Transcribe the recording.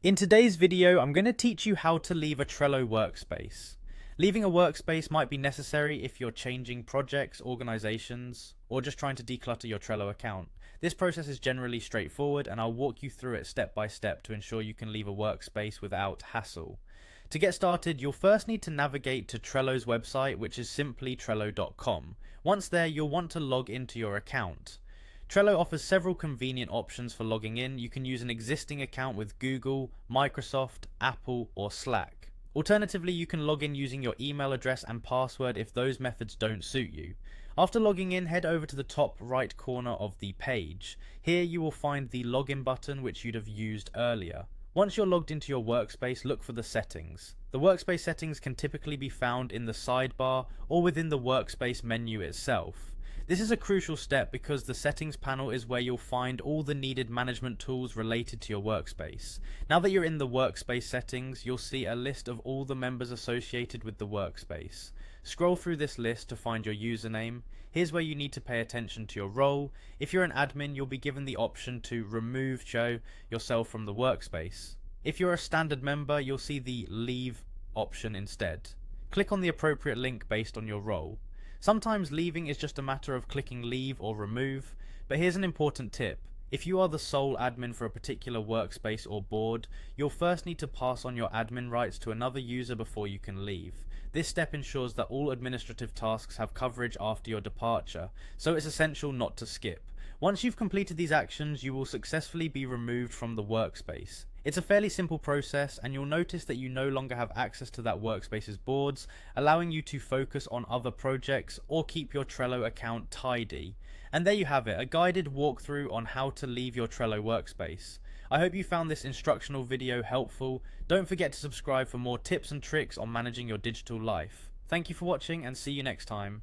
In today's video, I'm going to teach you how to leave a Trello workspace. Leaving a workspace might be necessary if you're changing projects, organizations, or just trying to declutter your Trello account. This process is generally straightforward, and I'll walk you through it step by step to ensure you can leave a workspace without hassle. To get started, you'll first need to navigate to Trello's website, which is simply trello.com. Once there, you'll want to log into your account. Trello offers several convenient options for logging in. You can use an existing account with Google, Microsoft, Apple, or Slack. Alternatively, you can log in using your email address and password if those methods don't suit you. After logging in, head over to the top right corner of the page. Here you will find the login button which you'd have used earlier. Once you're logged into your workspace, look for the settings. The workspace settings can typically be found in the sidebar or within the workspace menu itself. This is a crucial step because the settings panel is where you'll find all the needed management tools related to your workspace. Now that you're in the workspace settings, you'll see a list of all the members associated with the workspace. Scroll through this list to find your username. Here's where you need to pay attention to your role. If you're an admin, you'll be given the option to remove yourself from the workspace. If you're a standard member, you'll see the leave option instead. Click on the appropriate link based on your role. Sometimes leaving is just a matter of clicking leave or remove, but here's an important tip. If you are the sole admin for a particular workspace or board, you'll first need to pass on your admin rights to another user before you can leave. This step ensures that all administrative tasks have coverage after your departure, so it's essential not to skip. Once you've completed these actions, you will successfully be removed from the workspace. It's a fairly simple process, and you'll notice that you no longer have access to that workspace's boards, allowing you to focus on other projects or keep your Trello account tidy. And there you have it, a guided walkthrough on how to leave your Trello workspace. I hope you found this instructional video helpful. Don't forget to subscribe for more tips and tricks on managing your digital life. Thank you for watching, and see you next time.